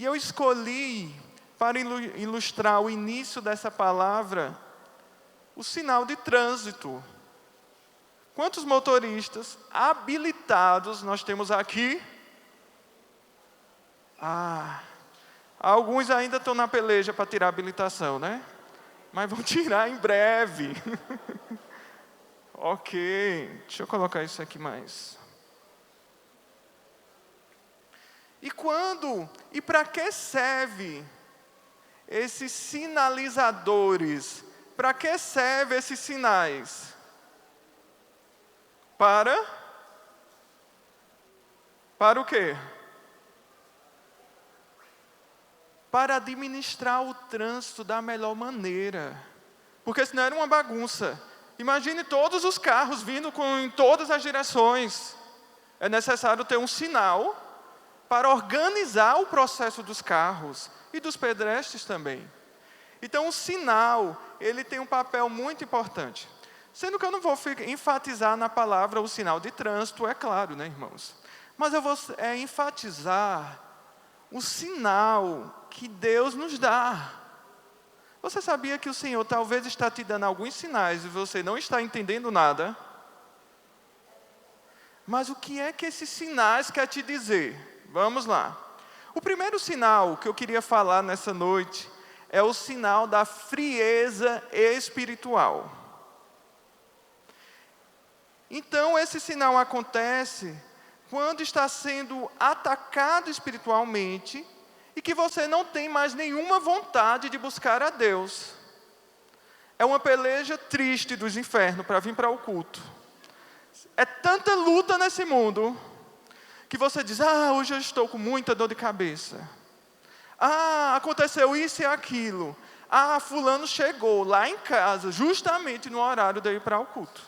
E eu escolhi, para ilustrar o início dessa palavra, o sinal de trânsito. Quantos motoristas habilitados nós temos aqui? Alguns ainda estão na peleja para tirar a habilitação, né? Mas vão tirar em breve. Ok, deixa eu colocar isso aqui mais. E para que serve esses sinalizadores? Para que servem esses sinais? Para o quê? Para administrar o trânsito da melhor maneira. Porque senão era uma bagunça. Imagine todos os carros vindo em todas as direções. É necessário ter um sinal para organizar o processo dos carros e dos pedestres também. Então, o sinal, ele tem um papel muito importante. Sendo que eu não vou enfatizar na palavra o sinal de trânsito, é claro, né, irmãos? Mas eu vou enfatizar o sinal que Deus nos dá. Você sabia que o Senhor talvez está te dando alguns sinais e você não está entendendo nada? Mas o que é que esses sinais querem te dizer? Vamos lá. O primeiro sinal que eu queria falar nessa noite é o sinal da frieza espiritual. Então, esse sinal acontece quando está sendo atacado espiritualmente e que você não tem mais nenhuma vontade de buscar a Deus. É uma peleja triste dos infernos para vir para o culto. É tanta luta nesse mundo que você diz, hoje eu estou com muita dor de cabeça. Aconteceu isso e aquilo. Fulano chegou lá em casa, justamente no horário de eu ir para o culto.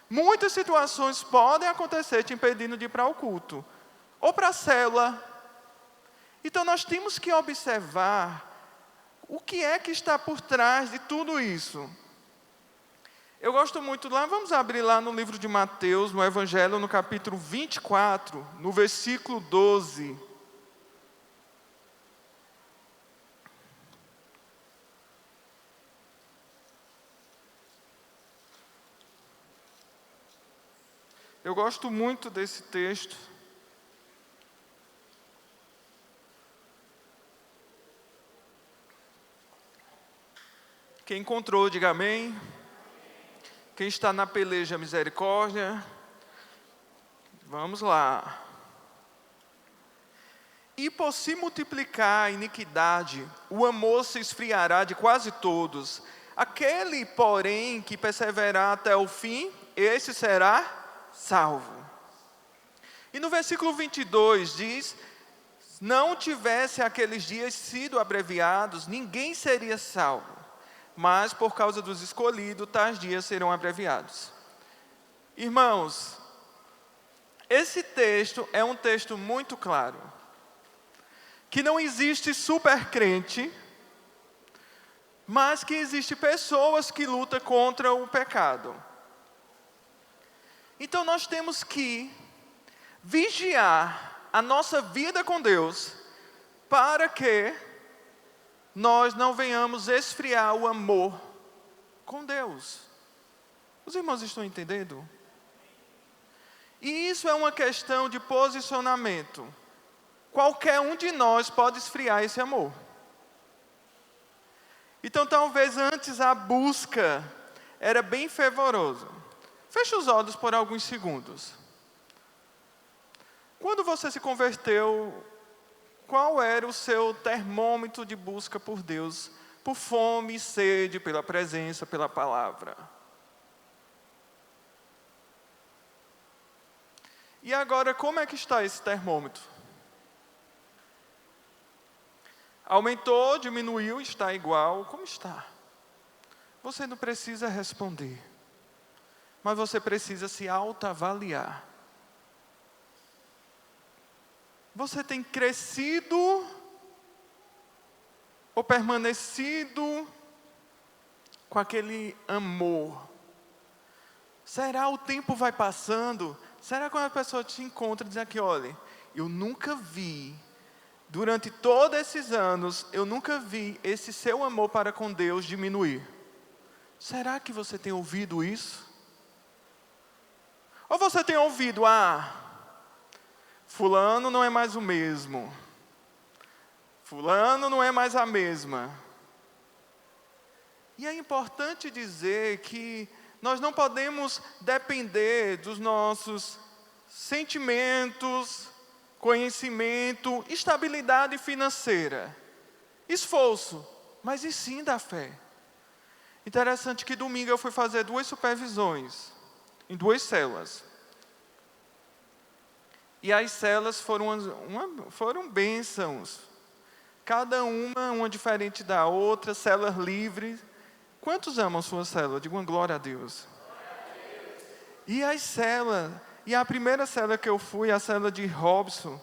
Muitas situações podem acontecer te impedindo de ir para o culto. Ou para a célula. Então nós temos que observar o que é que está por trás de tudo isso. Eu gosto muito vamos abrir lá no livro de Mateus, no Evangelho, no capítulo 24, no versículo 12. Eu gosto muito desse texto. Quem encontrou, diga amém. Quem está na peleja, misericórdia. Vamos lá. E por se multiplicar a iniquidade, o amor se esfriará de quase todos. Aquele, porém, que perseverar até o fim, esse será salvo. E no versículo 22 diz, não tivesse aqueles dias sido abreviados, ninguém seria salvo. Mas por causa dos escolhidos, tais dias serão abreviados. Irmãos, esse texto é um texto muito claro. Que não existe super crente, mas que existe pessoas que lutam contra o pecado. Então nós temos que vigiar a nossa vida com Deus, para que nós não venhamos esfriar o amor com Deus. Os irmãos estão entendendo? E isso é uma questão de posicionamento. Qualquer um de nós pode esfriar esse amor. Então talvez antes a busca era bem fervorosa. Feche os olhos por alguns segundos. Quando você se converteu, qual era o seu termômetro de busca por Deus? Por fome e sede, pela presença, pela palavra. E agora, como é que está esse termômetro? Aumentou, diminuiu, está igual? Como está? Você não precisa responder. Mas você precisa se autoavaliar. Você tem crescido ou permanecido com aquele amor? Será o tempo vai passando? Será que quando a pessoa te encontra e diz aqui, olha, eu nunca vi durante todos esses anos, eu nunca vi esse seu amor para com Deus diminuir. Será que você tem ouvido isso? Ou você tem ouvido, fulano não é mais o mesmo. Fulano não é mais a mesma. E é importante dizer que nós não podemos depender dos nossos sentimentos, conhecimento, estabilidade financeira, esforço, mas e sim da fé. Interessante que domingo eu fui fazer 2 supervisões, em 2 células. E as células foram bênçãos. Cada uma diferente da outra, células livres. Quantos amam sua célula? Digam glória a Deus. E as células, e a primeira célula que eu fui, a célula de Robson,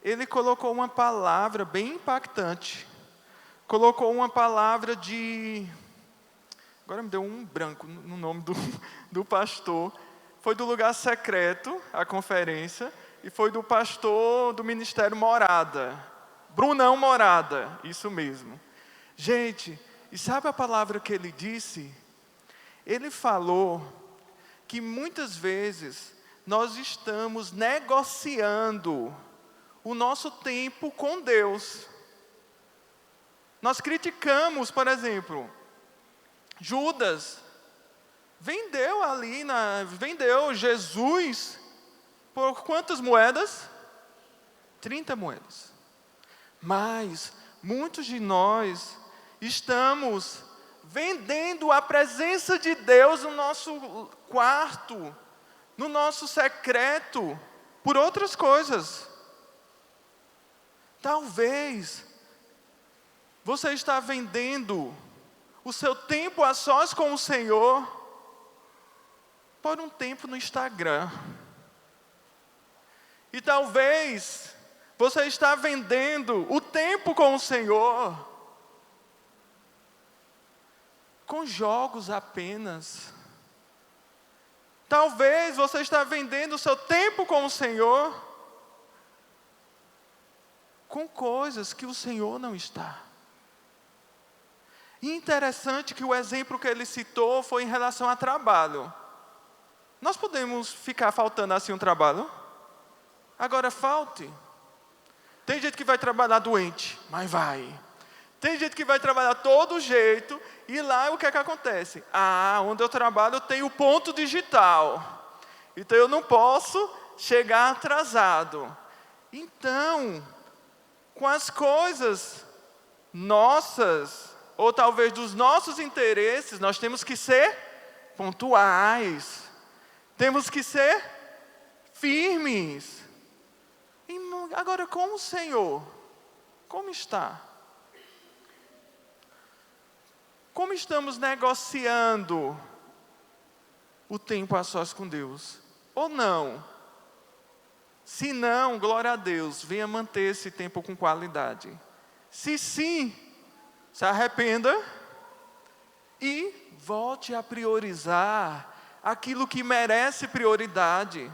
ele colocou uma palavra bem impactante. Colocou uma palavra de... Agora me deu um branco no nome do pastor. Foi do lugar secreto, a conferência, e foi do pastor do Ministério Morada. Brunão Morada, isso mesmo. Gente, e sabe a palavra que ele disse? Ele falou que muitas vezes nós estamos negociando o nosso tempo com Deus. Nós criticamos, por exemplo, Judas vendeu Jesus por quantas moedas? 30 moedas. Mas muitos de nós estamos vendendo a presença de Deus no nosso quarto, no nosso secreto, por outras coisas. Talvez você está vendendo o seu tempo a sós com o Senhor por um tempo no Instagram. E talvez você está vendendo o tempo com o Senhor com jogos apenas. Talvez você está vendendo o seu tempo com o Senhor com coisas que o Senhor não está. E interessante que o exemplo que ele citou foi em relação a trabalho. Nós podemos ficar faltando assim um trabalho? Agora falte. Tem gente que vai trabalhar doente, mas vai. Tem gente que vai trabalhar todo jeito, e lá o que é que acontece? Onde eu trabalho tem o ponto digital. Então eu não posso chegar atrasado. Então, com as coisas nossas, ou talvez dos nossos interesses, nós temos que ser pontuais. Temos que ser firmes. Agora, com o Senhor, como está? Como estamos negociando o tempo a sós com Deus? Ou não? Se não, glória a Deus, venha manter esse tempo com qualidade. Se sim, se arrependa e volte a priorizar aquilo que merece prioridade.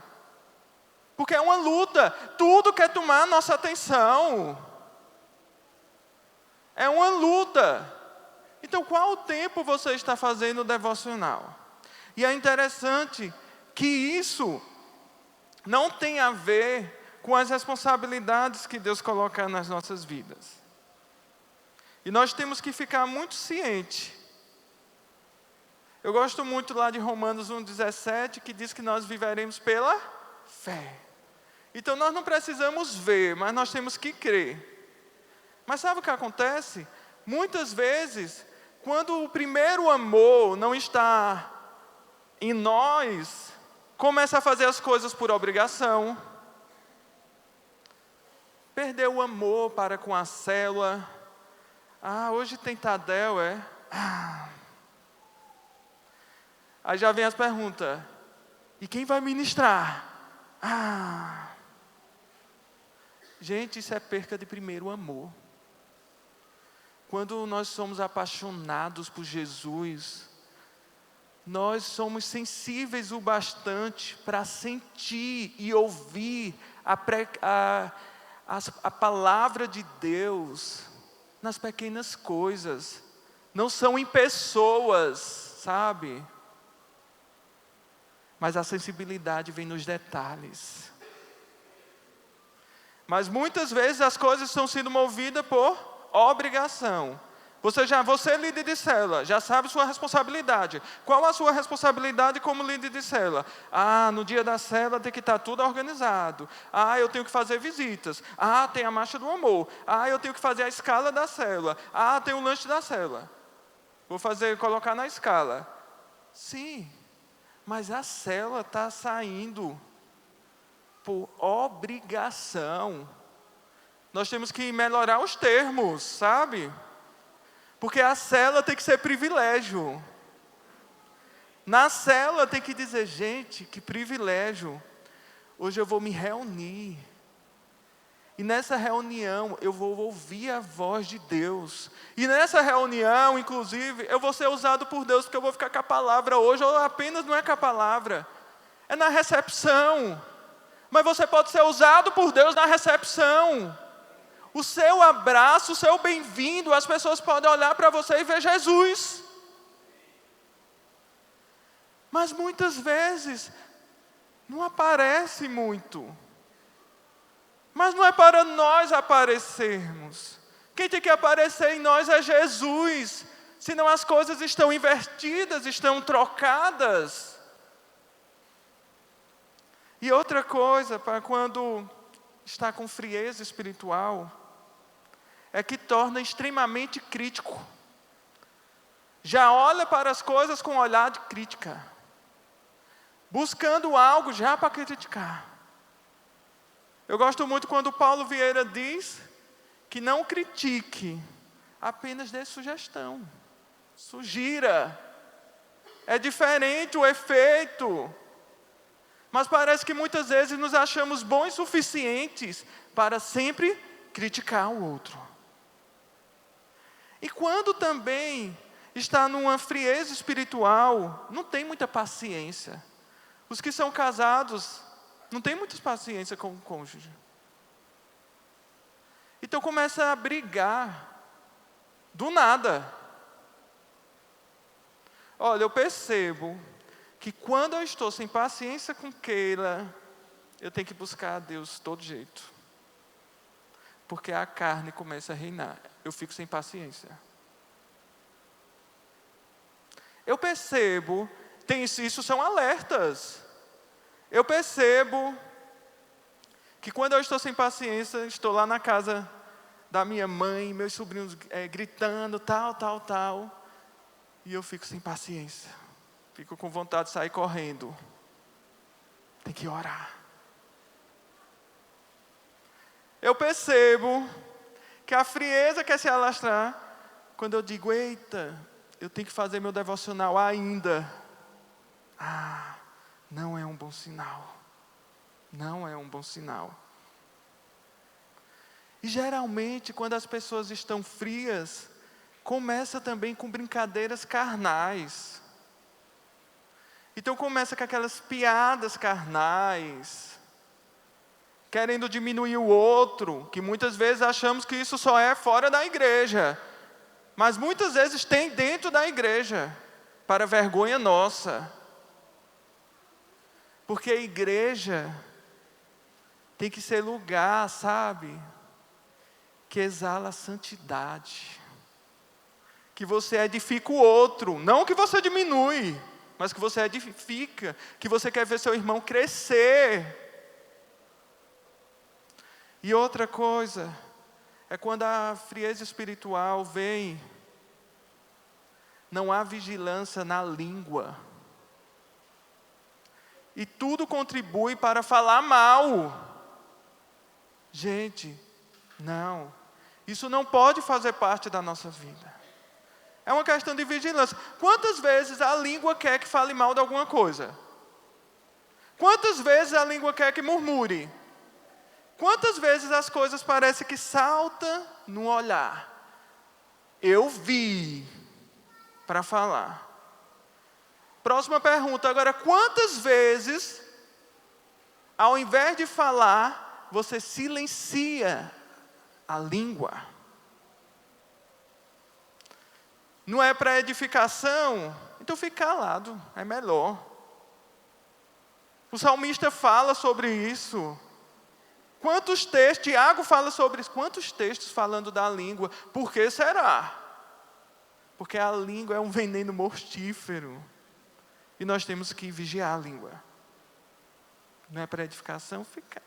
Porque é uma luta, tudo quer tomar nossa atenção. É uma luta. Então, qual tempo você está fazendo o devocional? E é interessante que isso não tem a ver com as responsabilidades que Deus coloca nas nossas vidas. E nós temos que ficar muito cientes. Eu gosto muito lá de Romanos 1,17, que diz que nós viveremos pela fé. Então nós não precisamos ver, mas nós temos que crer. Mas sabe o que acontece? Muitas vezes, quando o primeiro amor não está em nós, começa a fazer as coisas por obrigação. Perdeu o amor para com a célula. Hoje tem Tadel, é? Aí já vem as perguntas. E quem vai ministrar? Gente, isso é perca de primeiro amor. Quando nós somos apaixonados por Jesus, nós somos sensíveis o bastante para sentir e ouvir A palavra de Deus, nas pequenas coisas, não são em pessoas, sabe? Mas a sensibilidade vem nos detalhes. Mas muitas vezes as coisas estão sendo movidas por obrigação. Você líder de célula, já sabe sua responsabilidade. Qual a sua responsabilidade como líder de célula? No dia da célula tem que estar tudo organizado. Eu tenho que fazer visitas. Tem a marcha do amor. Eu tenho que fazer a escala da célula. Tem o lanche da célula. Vou colocar na escala. Sim, mas a célula está saindo por obrigação. Nós temos que melhorar os termos, sabe? Porque a célula tem que ser privilégio. Na célula tem que dizer, gente, que privilégio. Hoje eu vou me reunir. E nessa reunião eu vou ouvir a voz de Deus. E nessa reunião, inclusive, eu vou ser usado por Deus, porque eu vou ficar com a palavra hoje, ou apenas não é com a palavra. É na recepção. Mas você pode ser usado por Deus na recepção. O seu abraço, o seu bem-vindo, as pessoas podem olhar para você e ver Jesus. Mas muitas vezes, não aparece muito. Mas não é para nós aparecermos. Quem tem que aparecer em nós é Jesus. Senão as coisas estão invertidas, estão trocadas. E outra coisa, para quando está com frieza espiritual, é que torna extremamente crítico. Já olha para as coisas com um olhar de crítica. Buscando algo já para criticar. Eu gosto muito quando Paulo Vieira diz que não critique, apenas dê sugestão. Sugira. É diferente o efeito. Mas parece que muitas vezes nos achamos bons o suficientes para sempre criticar o outro. E quando também está numa frieza espiritual, não tem muita paciência. Os que são casados não têm muita paciência com o cônjuge. Então começa a brigar do nada. Olha, eu percebo que quando eu estou sem paciência com Keila, eu tenho que buscar a Deus de todo jeito. Porque a carne começa a reinar. Eu fico sem paciência. Eu percebo, isso são alertas. Eu percebo que quando eu estou sem paciência, estou lá na casa da minha mãe, meus sobrinhos gritando, tal. E eu fico sem paciência. Fico com vontade de sair correndo. Tem que orar. Eu percebo que a frieza quer se alastrar quando eu digo, eita, eu tenho que fazer meu devocional ainda. Não é um bom sinal. Não é um bom sinal. E geralmente, quando as pessoas estão frias, começa também com brincadeiras carnais. Então começa com aquelas piadas carnais, querendo diminuir o outro, que muitas vezes achamos que isso só é fora da igreja, mas muitas vezes tem dentro da igreja, para vergonha nossa. Porque a igreja tem que ser lugar, sabe, que exala a santidade, que você edifica o outro, não que você diminui, mas que você edifica, que você quer ver seu irmão crescer. E outra coisa, é quando a frieza espiritual vem, não há vigilância na língua. E tudo contribui para falar mal. Gente, não. Isso não pode fazer parte da nossa vida. É uma questão de vigilância. Quantas vezes a língua quer que fale mal de alguma coisa? Quantas vezes a língua quer que murmure? Quantas vezes as coisas parecem que saltam no olhar? Eu vi para falar. Próxima pergunta. Agora, quantas vezes, ao invés de falar, você silencia a língua. Não é para edificação, então fique calado, é melhor. O salmista fala sobre isso. Quantos textos, Tiago fala sobre isso, quantos textos falando da língua? Por que será? Porque a língua é um veneno mortífero. E nós temos que vigiar a língua. Não é para edificação, fica.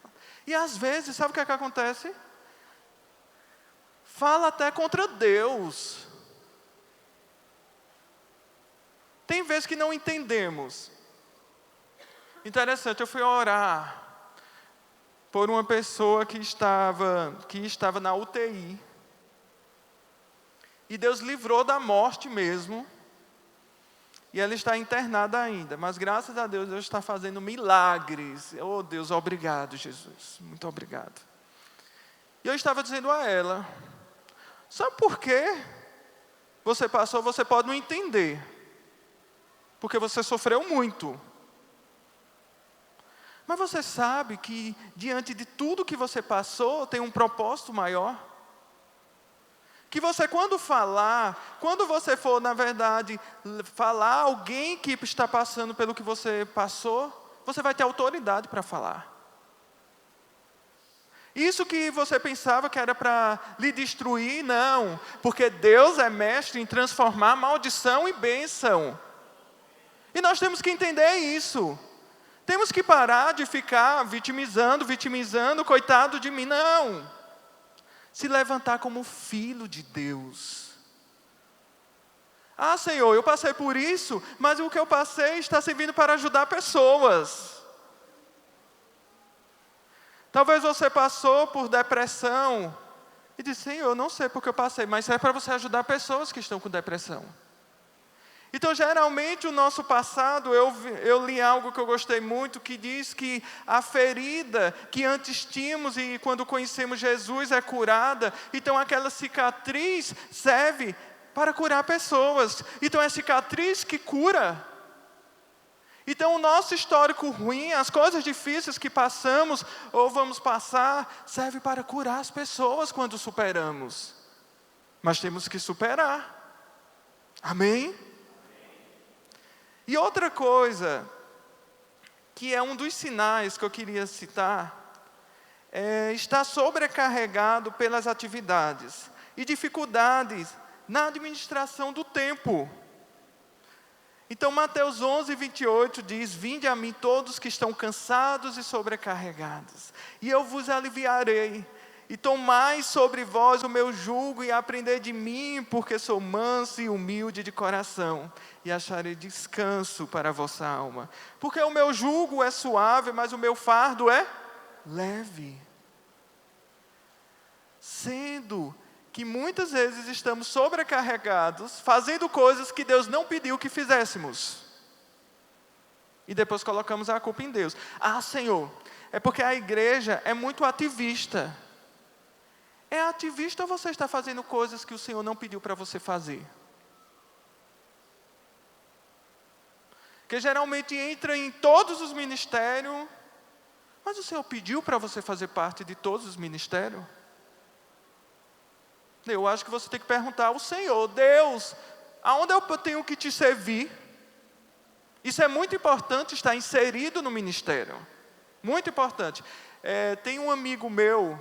E às vezes, sabe o que é que acontece? Fala até contra Deus. Tem vezes que não entendemos. Interessante, eu fui orar por uma pessoa que estava na UTI. E Deus livrou da morte mesmo. E ela está internada ainda. Mas graças a Deus, Deus está fazendo milagres. Oh Deus, obrigado Jesus. Muito obrigado. E eu estava dizendo a ela, sabe por quê? Você passou, você pode não entender. Porque você sofreu muito. Mas você sabe que diante de tudo que você passou, tem um propósito maior? Que você quando você for, na verdade, falar a alguém que está passando pelo que você passou, você vai ter autoridade para falar. Isso que você pensava que era para lhe destruir, não. Porque Deus é mestre em transformar maldição em bênção. E nós temos que entender isso. Temos que parar de ficar vitimizando, coitado de mim. Não. Se levantar como filho de Deus. Ah, Senhor, eu passei por isso, mas o que eu passei está servindo para ajudar pessoas. Talvez você passou por depressão e disse, Senhor, eu não sei porque eu passei, mas é para você ajudar pessoas que estão com depressão. Então, geralmente, o nosso passado, eu li algo que eu gostei muito, que diz que a ferida que antes tínhamos e quando conhecemos Jesus é curada. Então, aquela cicatriz serve para curar pessoas. Então, é a cicatriz que cura. Então, o nosso histórico ruim, as coisas difíceis que passamos ou vamos passar, serve para curar as pessoas quando superamos. Mas temos que superar. Amém? E outra coisa, que é um dos sinais que eu queria citar, é estar sobrecarregado pelas atividades e dificuldades na administração do tempo. Então, Mateus 11, 28 diz, vinde a mim todos que estão cansados e sobrecarregados, e eu vos aliviarei. E tomai sobre vós o meu jugo e aprendei de mim, porque sou manso e humilde de coração, e acharei descanso para a vossa alma. Porque o meu jugo é suave, mas o meu fardo é leve. Sendo que muitas vezes estamos sobrecarregados, fazendo coisas que Deus não pediu que fizéssemos. E depois colocamos a culpa em Deus. Ah, Senhor, é porque a igreja é muito ativista. É ativista ou você está fazendo coisas que o Senhor não pediu para você fazer? Que geralmente entra em todos os ministérios, mas o Senhor pediu para você fazer parte de todos os ministérios? Eu acho que você tem que perguntar ao Senhor, Deus, aonde eu tenho que te servir? Isso é muito importante, estar inserido no ministério. Muito importante. Tem um amigo meu,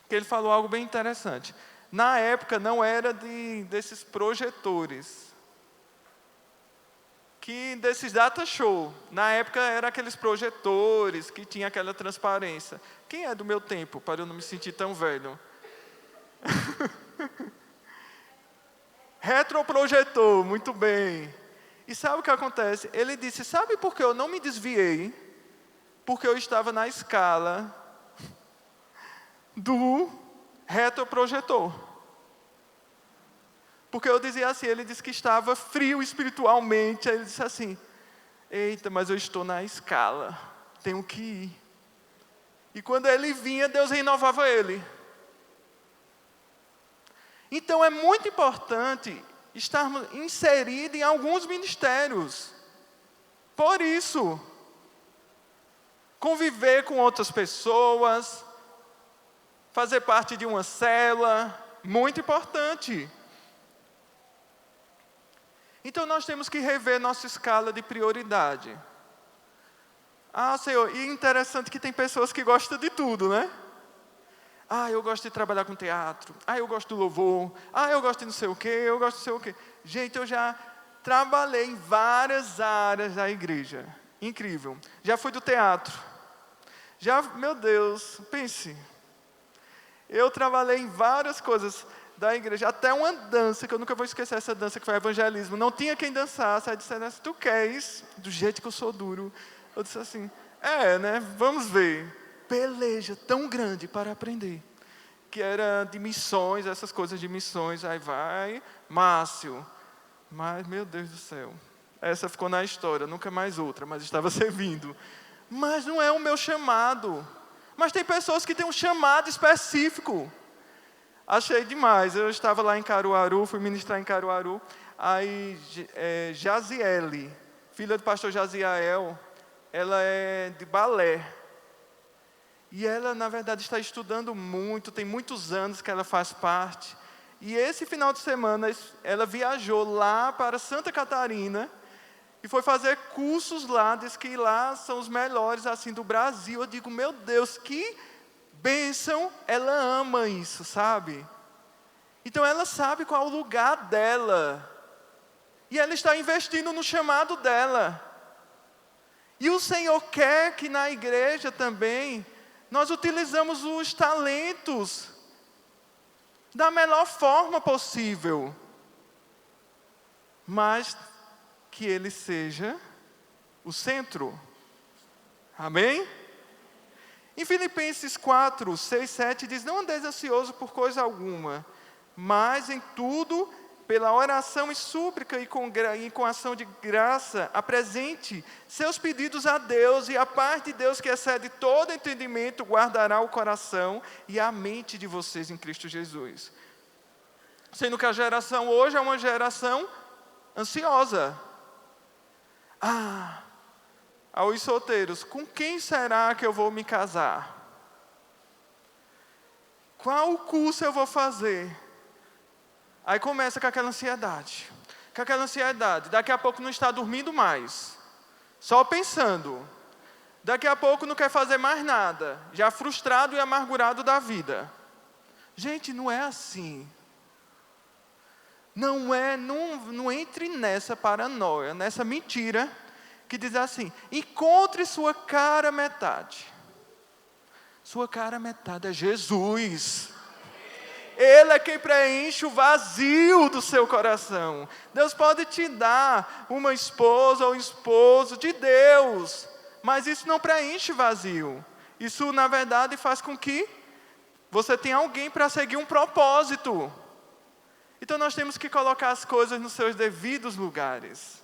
que ele falou algo bem interessante. Na época não era desses projetores, desses data show. Na época era aqueles projetores que tinha aquela transparência. Quem é do meu tempo, para eu não me sentir tão velho? Retroprojetor, muito bem. E sabe o que acontece? Ele disse, sabe por que eu não me desviei? Porque eu estava na escala do retroprojetor. Porque eu dizia assim, ele disse que estava frio espiritualmente. Aí ele disse assim, eita, mas eu estou na escala, tenho que ir. E quando ele vinha, Deus renovava ele. Então é muito importante estarmos inseridos em alguns ministérios. Por isso, conviver com outras pessoas, fazer parte de uma célula, muito importante. Então nós temos que rever nossa escala de prioridade. Senhor, e interessante que tem pessoas que gostam de tudo, né? Eu gosto de trabalhar com teatro. Eu gosto do louvor. Eu gosto de não sei o quê, eu gosto de não sei o quê. Gente, eu já trabalhei em várias áreas da igreja. Incrível. Já fui do teatro. Meu Deus, pense. Eu trabalhei em várias coisas da igreja. Até uma dança, que eu nunca vou esquecer essa dança, que foi evangelismo. Não tinha quem dançasse. Aí disseram assim, tu queres? Do jeito que eu sou duro. Eu disse assim, né? Vamos ver. Peleja tão grande para aprender. Que era de missões, essas coisas de missões. Aí vai, Márcio. Mas, meu Deus do céu. Essa ficou na história, nunca mais outra, mas estava servindo. Mas não é o meu chamado. Mas tem pessoas que têm um chamado específico. Achei demais. Eu estava lá em Caruaru, fui ministrar em Caruaru. Aí, Jaziele, filha do pastor Jaziel, ela é de balé. E ela, na verdade, está estudando muito, tem muitos anos que ela faz parte. E esse final de semana, ela viajou lá para Santa Catarina e foi fazer cursos lá, diz que lá são os melhores assim do Brasil. Eu digo, meu Deus, que bênção, ela ama isso, sabe? Então ela sabe qual é o lugar dela. E ela está investindo no chamado dela. E o Senhor quer que na igreja também nós utilizamos os talentos da melhor forma possível. Mas que ele seja o centro. Amém? Em Filipenses 4, 6, 7 diz, não andeis ansioso por coisa alguma, mas em tudo, pela oração e súplica e com ação de graça, apresente seus pedidos a Deus, e a paz de Deus que excede todo entendimento, guardará o coração e a mente de vocês em Cristo Jesus. Sendo que a geração hoje é uma geração ansiosa. Aos solteiros, com quem será que eu vou me casar? Qual curso eu vou fazer? Aí começa com aquela ansiedade. Daqui a pouco não está dormindo mais. Só pensando. Daqui a pouco não quer fazer mais nada. Já frustrado e amargurado da vida. Gente, não é assim. Não entre nessa paranoia, nessa mentira, que diz assim, encontre sua cara metade. Sua cara metade é Jesus. Ele é quem preenche o vazio do seu coração. Deus pode te dar uma esposa ou um esposo de Deus, mas isso não preenche vazio. Isso, na verdade, faz com que você tenha alguém para seguir um propósito. Então nós temos que colocar as coisas nos seus devidos lugares.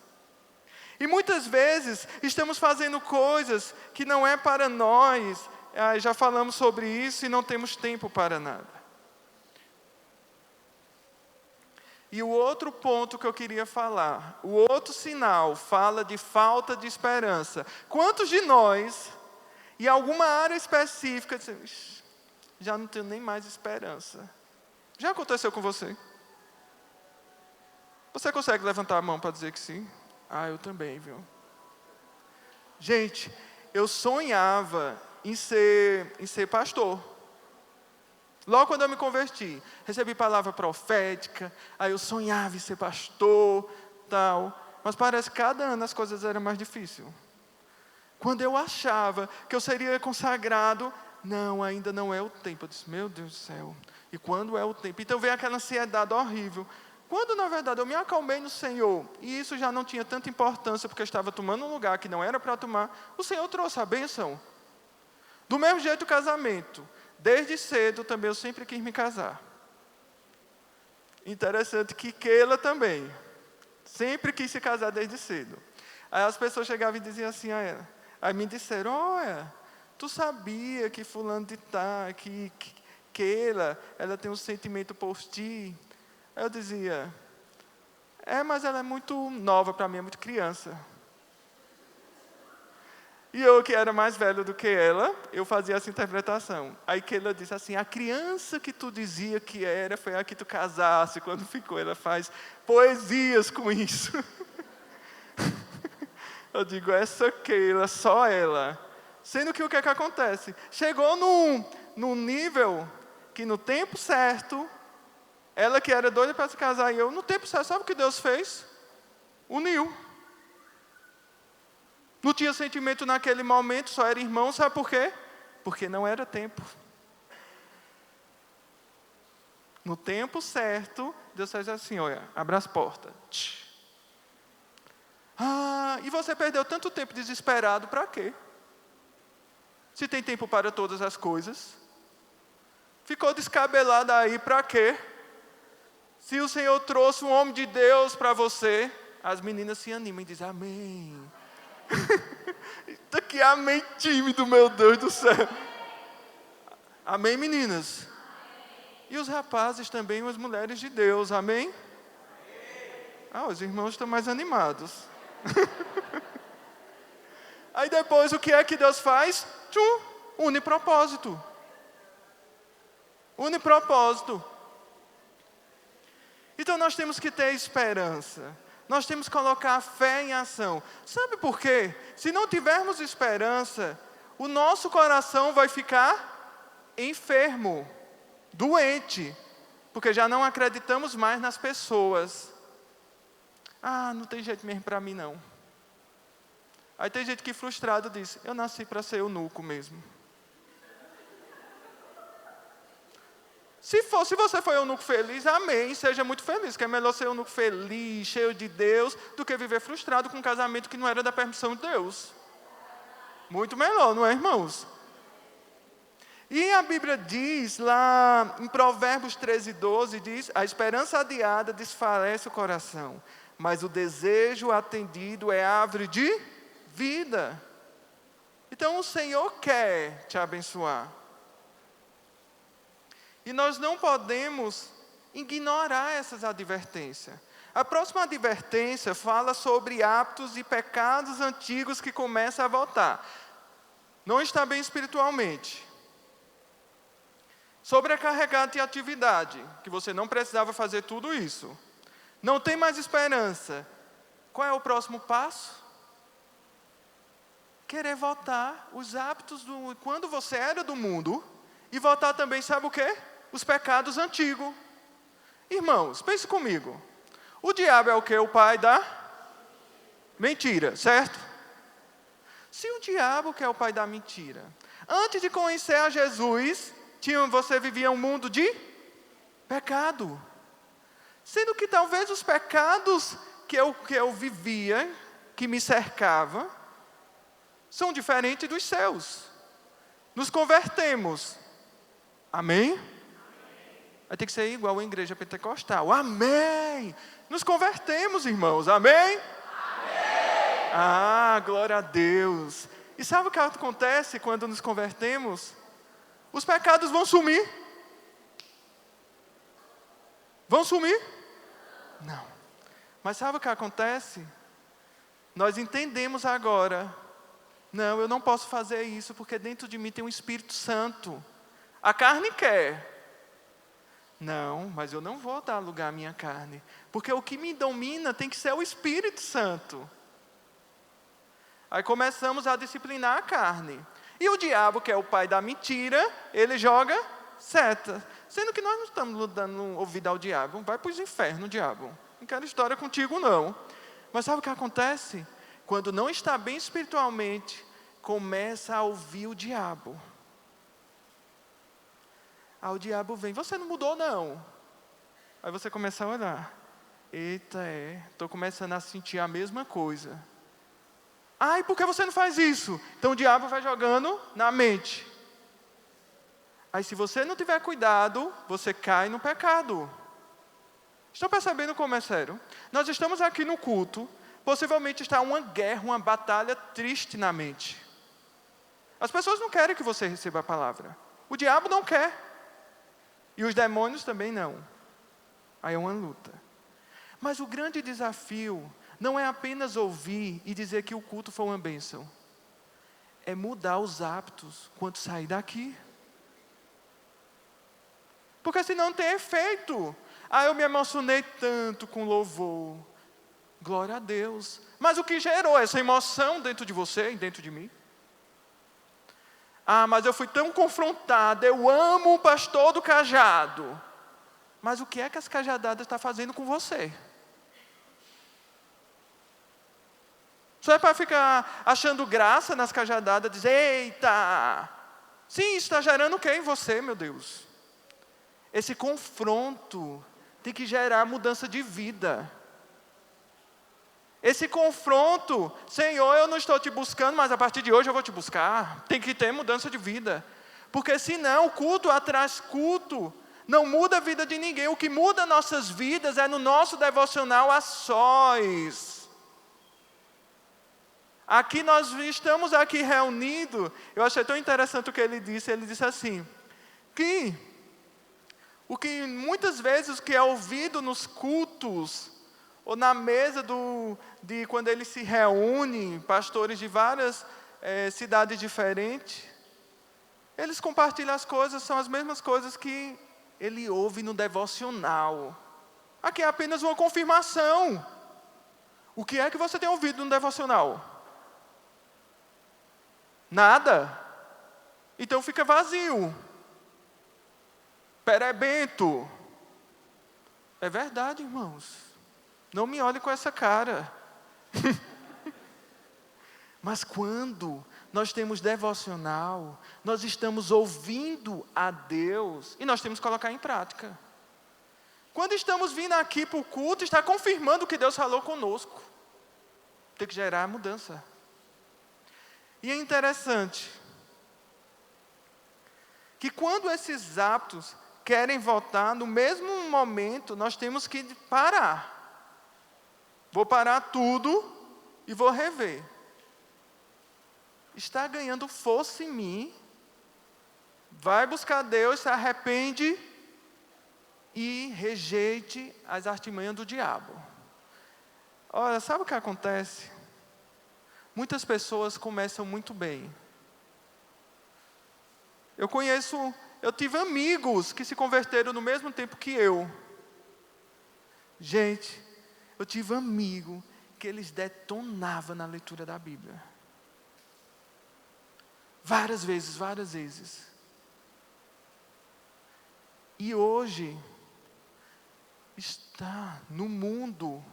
E muitas vezes estamos fazendo coisas que não é para nós. Já falamos sobre isso e não temos tempo para nada. E o outro ponto que eu queria falar, o outro sinal fala de falta de esperança. Quantos de nós, em alguma área específica, dizem, já não tenho nem mais esperança? Já aconteceu com você? Você consegue levantar a mão para dizer que sim? Eu também, viu? Gente, eu sonhava em ser pastor. Logo quando eu me converti, recebi palavra profética, aí eu sonhava em ser pastor, tal. Mas parece que cada ano as coisas eram mais difíceis. Quando eu achava que eu seria consagrado, não, ainda não é o tempo. Eu disse, meu Deus do céu, e quando é o tempo? Então veio aquela ansiedade horrível. Quando, na verdade, eu me acalmei no Senhor, e isso já não tinha tanta importância, porque eu estava tomando um lugar que não era para tomar, o Senhor trouxe a bênção. Do mesmo jeito o casamento. Desde cedo também eu sempre quis me casar. Interessante que Keila também. Sempre quis se casar desde cedo. Aí as pessoas chegavam e diziam assim a ela. Aí me disseram, olha, tu sabia que fulano de tal, que Keila, ela tem um sentimento por ti? Aí eu dizia, mas ela é muito nova para mim, é muito criança. E eu, que era mais velho do que ela, eu fazia essa interpretação. Aí Keila disse assim, a criança que tu dizia que era, foi a que tu casasse. Quando ficou, ela faz poesias com isso. Eu digo, essa Keila, só ela. Sendo que o que é que acontece? Chegou num nível que no tempo certo, ela que era doida para se casar e eu, no tempo certo, sabe o que Deus fez? Uniu. Não tinha sentimento naquele momento, só era irmão, sabe por quê? Porque não era tempo. No tempo certo, Deus faz assim, olha, abre as portas. E você perdeu tanto tempo desesperado, para quê? Se tem tempo para todas as coisas. Ficou descabelado aí, para quê? Se o Senhor trouxe um homem de Deus para você, as meninas se animam e dizem, amém. Isso aqui é amém tímido, meu Deus do céu. Amém, meninas? E os rapazes também, as mulheres de Deus, amém? Os irmãos estão mais animados. Aí depois, o que é que Deus faz? Une propósito. Une propósito. Então nós temos que ter esperança. Nós temos que colocar a fé em ação. Sabe por quê? Se não tivermos esperança, o nosso coração vai ficar enfermo, doente, porque já não acreditamos mais nas pessoas. Não tem jeito mesmo para mim não. Aí tem gente que frustrado diz, eu nasci para ser eunuco mesmo. Se você for eunuco feliz, amém, seja muito feliz, que é melhor ser eunuco feliz, cheio de Deus, do que viver frustrado com um casamento que não era da permissão de Deus. Muito melhor, não é, irmãos? E a Bíblia diz lá em Provérbios 13:12, diz, a esperança adiada desfalece o coração, mas o desejo atendido é árvore de vida. Então o Senhor quer te abençoar. E nós não podemos ignorar essas advertências. A próxima advertência fala sobre hábitos e pecados antigos que começam a voltar. Não está bem espiritualmente. Sobrecarregado de atividade, que você não precisava fazer tudo isso. Não tem mais esperança. Qual é o próximo passo? Querer voltar os hábitos quando você era do mundo e voltar também, sabe o quê? Os pecados antigos. Irmãos, pense comigo. O diabo é o quê? O pai da mentira, certo? Se o diabo que é o pai da mentira, antes de conhecer a Jesus, você vivia um mundo de pecado. Sendo que talvez os pecados que eu vivia, que me cercava, são diferentes dos seus. Nos convertemos. Amém? Vai ter que ser igual a igreja pentecostal. Amém! Nos convertemos, irmãos. Amém? Amém! Glória a Deus. E sabe o que acontece quando nos convertemos? Os pecados vão sumir. Vão sumir? Não. Mas sabe o que acontece? Nós entendemos agora. Não, eu não posso fazer isso, porque dentro de mim tem um Espírito Santo. A carne quer. Não, mas eu não vou dar lugar à minha carne. Porque o que me domina tem que ser o Espírito Santo. Aí começamos a disciplinar a carne. E o diabo, que é o pai da mentira, ele joga seta. Sendo que nós não estamos dando ouvido ao diabo. Vai para os infernos, diabo. Não quero história contigo, não. Mas sabe o que acontece? Quando não está bem espiritualmente, começa a ouvir o diabo. O diabo vem, você não mudou não. Aí você começa a olhar. Eita, estou começando a sentir a mesma coisa. E por que você não faz isso? Então o diabo vai jogando na mente. Aí se você não tiver cuidado, você cai no pecado. Estão percebendo como é sério? Nós estamos aqui no culto, possivelmente está uma guerra, uma batalha triste na mente. As pessoas não querem que você receba a palavra. O diabo não quer. E os demônios também não. Aí é uma luta. Mas o grande desafio não é apenas ouvir e dizer que o culto foi uma bênção. é mudar os hábitos quando sair daqui. Porque senão não tem efeito. Eu me emocionei tanto com louvor. Glória a Deus. Mas o que gerou essa emoção dentro de você e dentro de mim? Mas eu fui tão confrontado, eu amo o pastor do cajado. Mas o que é que as cajadadas estão fazendo com você? Só é para ficar achando graça nas cajadadas, dizer, eita! Sim, isso está gerando o que em você, meu Deus? Esse confronto tem que gerar mudança de vida. Esse confronto, Senhor, eu não estou te buscando, mas a partir de hoje eu vou te buscar. Tem que ter mudança de vida. Porque senão, culto atrás culto, não muda a vida de ninguém. O que muda nossas vidas é no nosso devocional a sós. Aqui nós estamos aqui reunidos. Eu achei tão interessante o que ele disse. Ele disse assim, que o que muitas vezes o que é ouvido nos cultos, ou na mesa de quando eles se reúnem, pastores de várias cidades diferentes, eles compartilham as coisas, são as mesmas coisas que ele ouve no devocional. Aqui é apenas uma confirmação. O que é que você tem ouvido no devocional? Nada? Então fica vazio. Perebento. É verdade, irmãos. Não me olhe com essa cara. Mas quando nós temos devocional, nós estamos ouvindo a Deus e nós temos que colocar em prática. Quando estamos vindo aqui para o culto, está confirmando o que Deus falou conosco. Tem que gerar mudança. E é interessante que quando esses hábitos querem voltar, no mesmo momento nós temos que parar. Vou parar tudo e vou rever. Está ganhando força em mim. Vai buscar Deus, se arrepende e rejeite as artimanhas do diabo. Olha, sabe o que acontece? Muitas pessoas começam muito bem. Eu tive amigos que se converteram no mesmo tempo que eu. Gente, eu tive amigo que eles detonavam na leitura da Bíblia. Várias vezes. E hoje, está no mundo.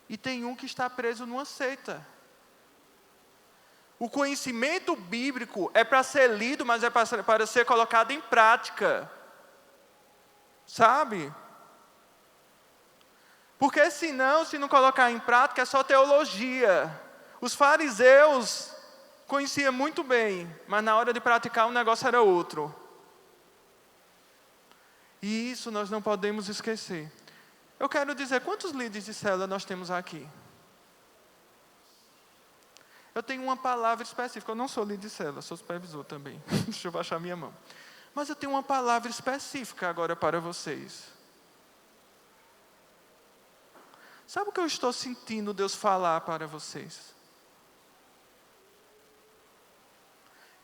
E tem um que está preso numa seita. O conhecimento bíblico é para ser lido, mas é para ser colocado em prática. Sabe? Porque senão, se não colocar em prática, é só teologia. Os fariseus conheciam muito bem, mas na hora de praticar o negócio era outro. E isso nós não podemos esquecer. Eu quero dizer, quantos líderes de célula nós temos aqui? Eu tenho uma palavra específica, eu não sou líder de célula, sou supervisor também. Deixa eu baixar minha mão. Mas eu tenho uma palavra específica agora para vocês. Sabe o que eu estou sentindo Deus falar para vocês?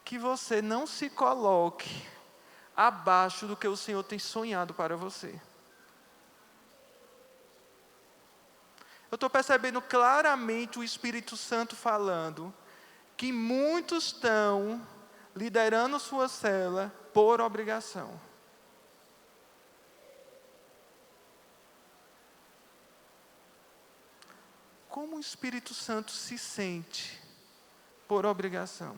Que você não se coloque abaixo do que o Senhor tem sonhado para você. Eu estou percebendo claramente o Espírito Santo falando que muitos estão liderando sua célula por obrigação. Como o Espírito Santo se sente por obrigação?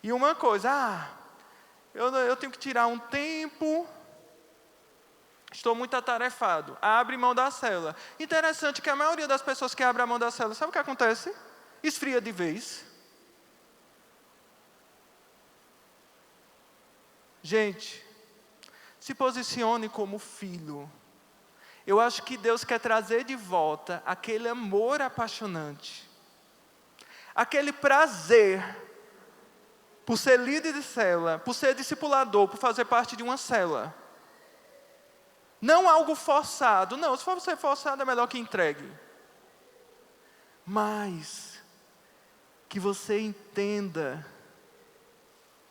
E uma coisa, eu tenho que tirar um tempo, estou muito atarefado, abre mão da célula. Interessante que a maioria das pessoas que abrem a mão da célula, sabe o que acontece? Esfria de vez. Gente, se posicione como filho. Eu acho que Deus quer trazer de volta aquele amor apaixonante, aquele prazer por ser líder de célula, por ser discipulador, por fazer parte de uma célula. Não algo forçado, não, se for ser forçado é melhor que entregue. Mas que você entenda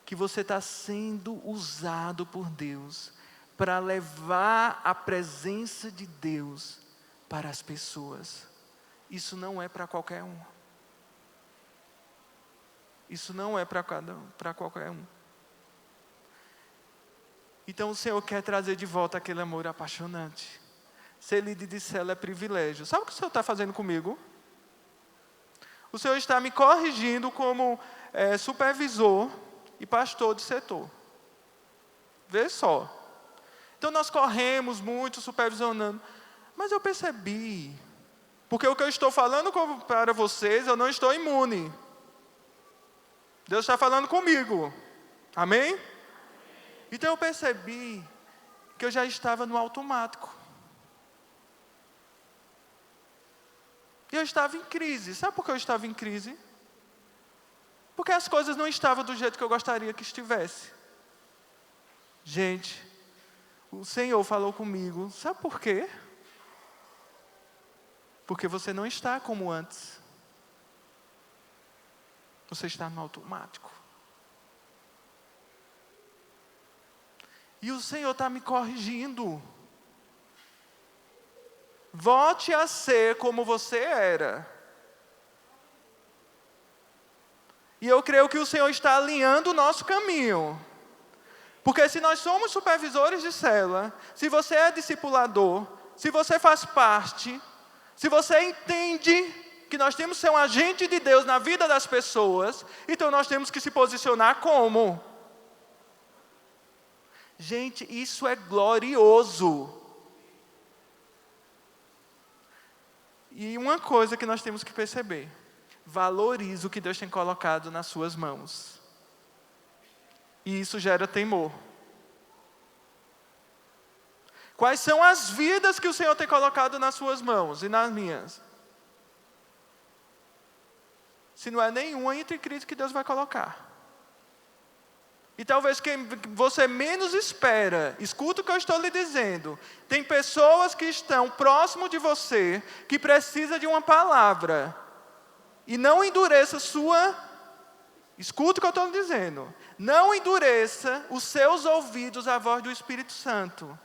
que você está sendo usado por Deus para levar a presença de Deus para as pessoas. Isso não é para qualquer um. Isso não é para qualquer um. Então o Senhor quer trazer de volta aquele amor apaixonante. Ser líder de célula é privilégio. Sabe o que o Senhor está fazendo comigo? O Senhor está me corrigindo como supervisor e pastor de setor. Vê só. Então nós corremos muito supervisionando. Mas eu percebi. Porque o que eu estou falando para vocês, eu não estou imune. Deus está falando comigo. Amém? Então eu percebi que eu já estava no automático. E eu estava em crise. Sabe por que eu estava em crise? Porque as coisas não estavam do jeito que eu gostaria que estivesse. Gente, o Senhor falou comigo. Sabe por quê? Porque você não está como antes. Você está no automático. E o Senhor está me corrigindo. Volte a ser como você era. E eu creio que o Senhor está alinhando o nosso caminho. Porque se nós somos supervisores de célula, se você é discipulador, se você faz parte, se você entende que nós temos que ser um agente de Deus na vida das pessoas, então nós temos que se posicionar como? Gente, isso é glorioso. E uma coisa que nós temos que perceber: valorize o que Deus tem colocado nas suas mãos. E isso gera temor. Quais são as vidas que o Senhor tem colocado nas suas mãos e nas minhas? Se não é nenhuma entre Cristo que Deus vai colocar. E talvez quem você menos espera, escuta o que eu estou lhe dizendo. Tem pessoas que estão próximo de você, que precisa de uma palavra. E não endureça escuta o que eu estou lhe dizendo. Não endureça os seus ouvidos à voz do Espírito Santo.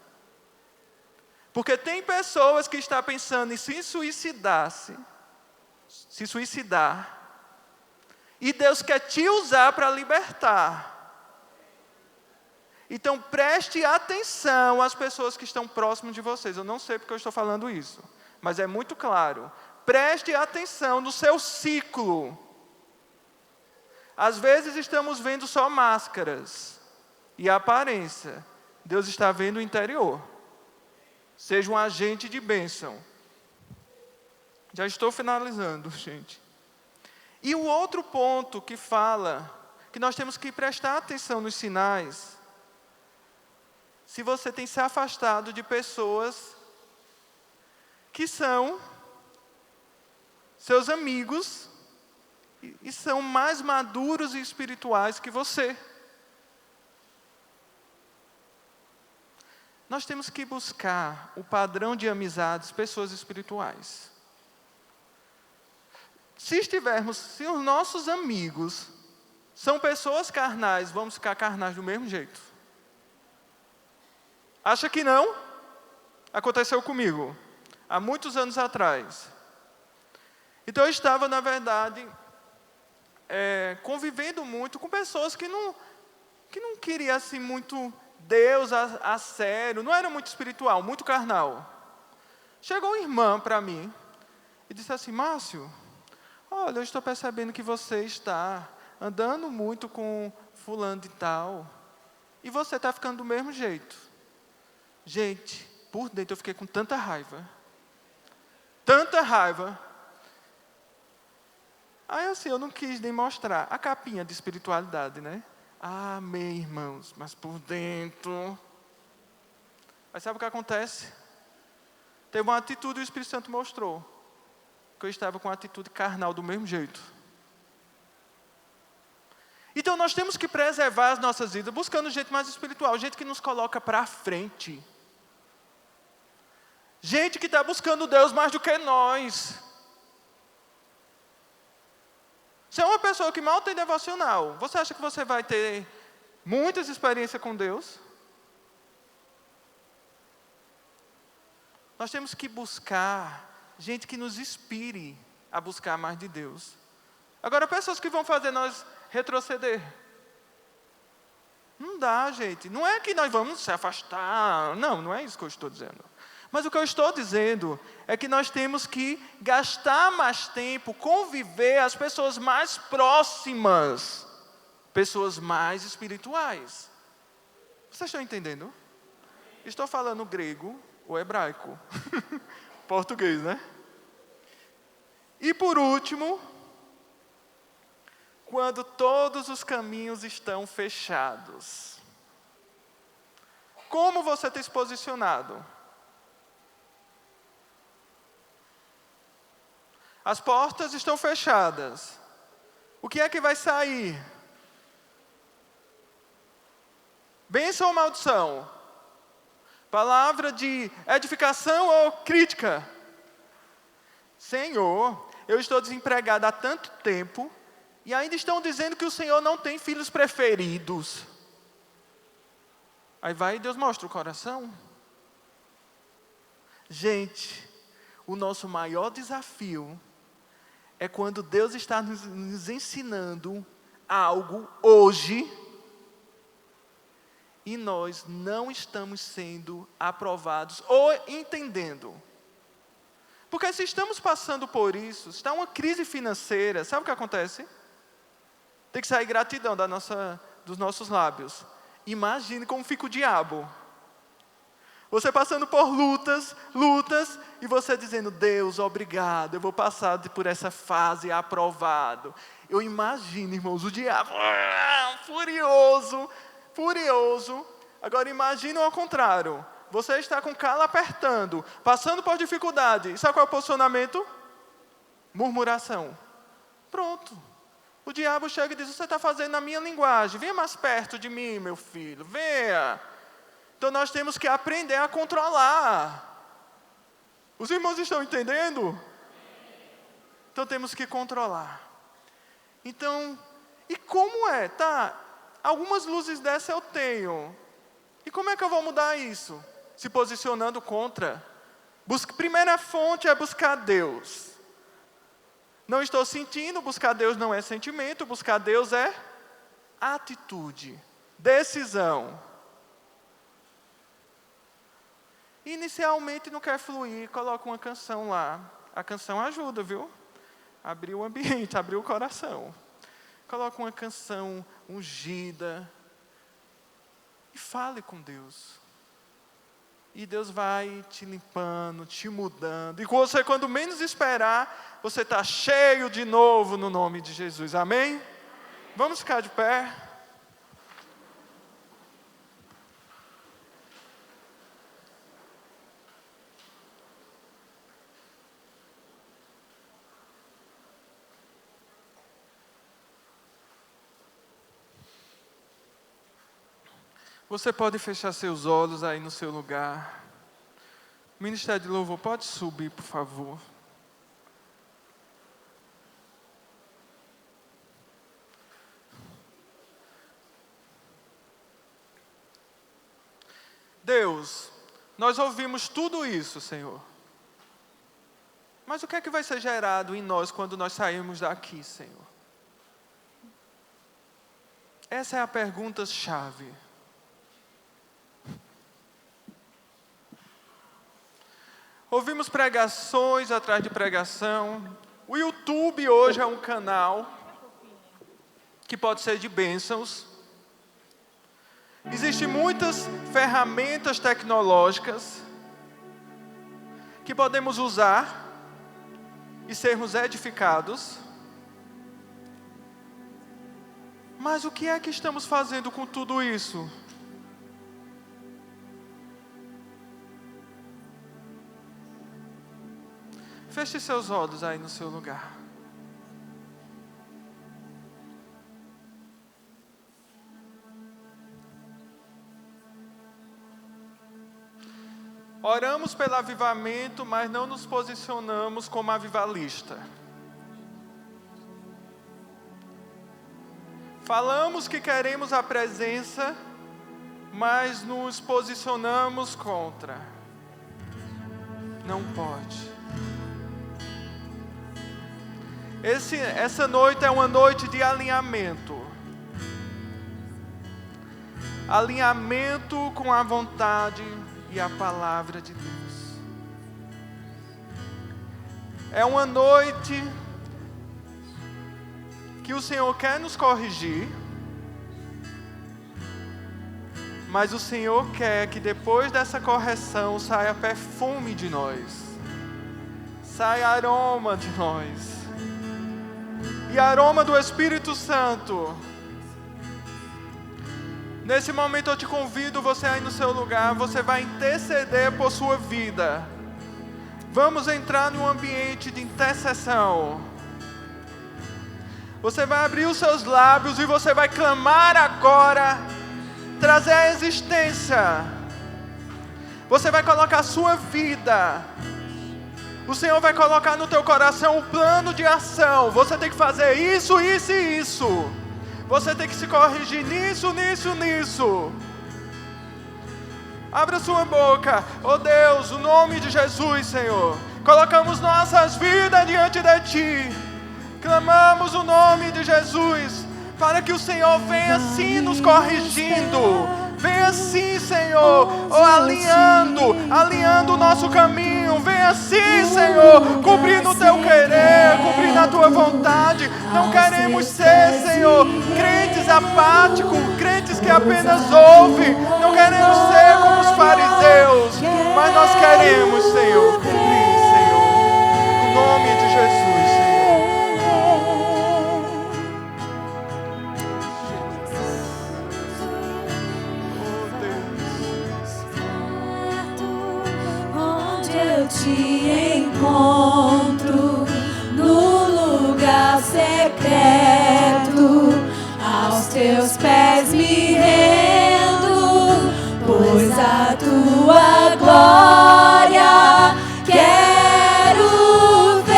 Porque tem pessoas que estão pensando em se suicidar. E Deus quer te usar para libertar. Então preste atenção às pessoas que estão próximas de vocês. Eu não sei porque eu estou falando isso, mas é muito claro. Preste atenção no seu ciclo. Às vezes estamos vendo só máscaras e a aparência. Deus está vendo o interior. Seja um agente de bênção. Já estou finalizando, gente. E o outro ponto que fala que nós temos que prestar atenção nos sinais. Se você tem se afastado de pessoas que são seus amigos e são mais maduros e espirituais que você. Nós temos que buscar o padrão de amizades, pessoas espirituais. Se os nossos amigos são pessoas carnais, vamos ficar carnais do mesmo jeito. Acha que não? Aconteceu comigo, há muitos anos atrás. Então eu estava, na verdade, convivendo muito com pessoas que não queriam assim muito Deus a sério, não era muito espiritual, muito carnal. Chegou uma irmã para mim e disse assim: Márcio, olha, eu estou percebendo que você está andando muito com fulano de tal, e você está ficando do mesmo jeito. Gente, por dentro eu fiquei com tanta raiva. Tanta raiva. Aí assim, eu não quis nem mostrar a capinha de espiritualidade, né? Amém, irmãos, mas por dentro. Mas sabe o que acontece? Teve uma atitude, o Espírito Santo mostrou que eu estava com uma atitude carnal do mesmo jeito. Então nós temos que preservar as nossas vidas, buscando gente mais espiritual, gente que nos coloca para frente. Gente que está buscando Deus mais do que nós. Se é uma pessoa que mal tem devocional, você acha que você vai ter muitas experiências com Deus? Nós temos que buscar gente que nos inspire a buscar mais de Deus. Agora, pessoas que vão fazer nós retroceder. Não dá, gente. Não é que nós vamos se afastar. Não, não é isso que eu estou dizendo. Mas o que eu estou dizendo é que nós temos que gastar mais tempo, conviver as pessoas mais próximas, pessoas mais espirituais. Vocês estão entendendo? Estou falando grego ou hebraico. Português, né? E por último, quando todos os caminhos estão fechados. Como você tem se posicionado? As portas estão fechadas. O que é que vai sair? Bênção ou maldição? Palavra de edificação ou crítica? Senhor, eu estou desempregado há tanto tempo e ainda estão dizendo que o Senhor não tem filhos preferidos. Aí vai e Deus mostra o coração. Gente, o nosso maior desafio é quando Deus está nos ensinando algo hoje e nós não estamos sendo aprovados ou entendendo. Porque se estamos passando por isso, está uma crise financeira, sabe o que acontece? Tem que sair gratidão dos nossos lábios. Imagine como fica o diabo. Você passando por lutas, e você dizendo, Deus, obrigado, eu vou passar por essa fase aprovado. Eu imagino, irmãos, o diabo, furioso. Agora imagine ao contrário. Você está com o calo apertando, passando por dificuldade. Sabe qual é o posicionamento? Murmuração. Pronto. O diabo chega e diz, você está fazendo na minha linguagem. Venha mais perto de mim, meu filho. Venha. Então nós temos que aprender a controlar. Os irmãos estão entendendo? Então temos que controlar. Então, e como é? Tá, algumas luzes dessas eu tenho. E como é que eu vou mudar isso? Se posicionando contra. Primeira fonte é buscar Deus. Não estou sentindo, buscar Deus não é sentimento, buscar Deus é atitude, decisão. Inicialmente não quer fluir, coloca uma canção lá. A canção ajuda, viu? Abrir o ambiente, abrir o coração. Coloca uma canção ungida. E fale com Deus. E Deus vai te limpando, te mudando. E você, quando menos esperar, você está cheio de novo no nome de Jesus. Amém? Vamos ficar de pé. Você pode fechar seus olhos aí no seu lugar. O Ministério de Louvor pode subir, por favor. Deus, nós ouvimos tudo isso, Senhor. Mas o que é que vai ser gerado em nós quando nós sairmos daqui, Senhor? Essa é a pergunta-chave. Ouvimos pregações atrás de pregação. O YouTube hoje é um canal que pode ser de bênçãos. Existem muitas ferramentas tecnológicas que podemos usar e sermos edificados. Mas o que é que estamos fazendo com tudo isso? Feche seus olhos aí no seu lugar. Oramos pelo avivamento, mas não nos posicionamos como avivalista. Falamos que queremos a presença, mas nos posicionamos contra. Não pode. Essa noite é uma noite de alinhamento. Alinhamento com a vontade e a palavra de Deus. É uma noite que o Senhor quer nos corrigir, mas o Senhor quer que depois dessa correção saia perfume de nós, saia aroma de nós, e aroma do Espírito Santo. Nesse momento eu te convido, você aí no seu lugar, você vai interceder por sua vida. Vamos entrar num ambiente de intercessão. Você vai abrir os seus lábios e você vai clamar agora, trazer a existência. Você vai colocar a sua vida. O Senhor vai colocar no teu coração um plano de ação. Você tem que fazer isso, isso e isso. Você tem que se corrigir nisso, nisso, nisso. Abra sua boca. Oh Deus, o nome de Jesus, Senhor. Colocamos nossas vidas diante de Ti. Clamamos o nome de Jesus, para que o Senhor venha assim nos corrigindo. Venha assim, Senhor, alinhando o nosso caminho. Venha assim, Senhor, cumprindo o Teu querer, cumprindo a Tua vontade. Não queremos ser, Senhor, crentes apáticos, crentes que apenas ouvem. Não queremos ser como os fariseus, mas nós queremos, Senhor, cumprir, Senhor, no nome de Jesus. Te encontro no lugar secreto, aos teus pés me rendo, pois a tua glória quero ver.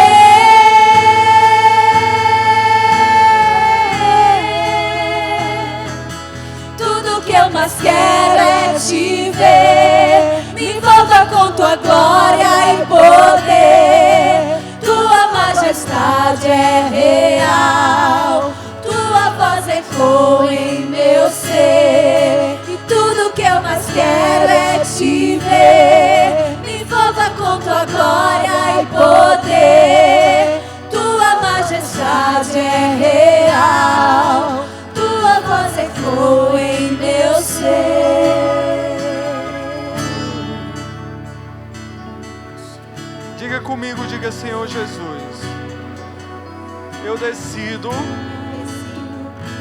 Tudo que eu mais quero é te ver. Me envolva com tua glória e poder. Tua majestade é real. Tua voz ecoa em meu ser. E tudo que eu mais quero é te ver. Me envolva com tua glória e poder. Tua majestade é real. Tua voz ecoa em meu ser. Diga comigo, diga: Senhor Jesus, eu decido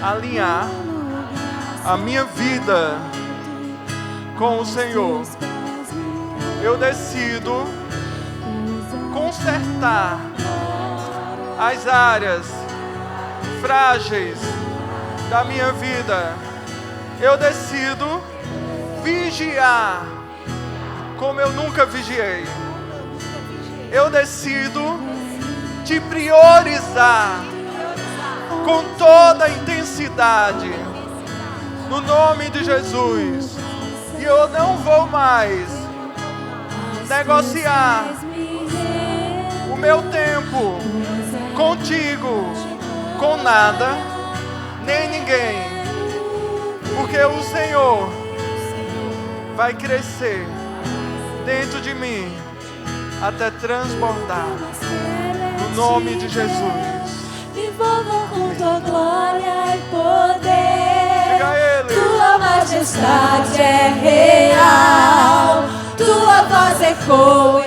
alinhar a minha vida com o Senhor. Eu decido consertar as áreas frágeis da minha vida. Eu decido vigiar como eu nunca vigiei. Eu decido te priorizar com toda a intensidade, no nome de Jesus. E eu não vou mais negociar o meu tempo contigo, com nada, nem ninguém, porque o Senhor vai crescer dentro de mim até transbordar, no nome de Jesus. Me envolva com tua glória e poder. Diga a Ele. Tua majestade é real. Tua voz ecoa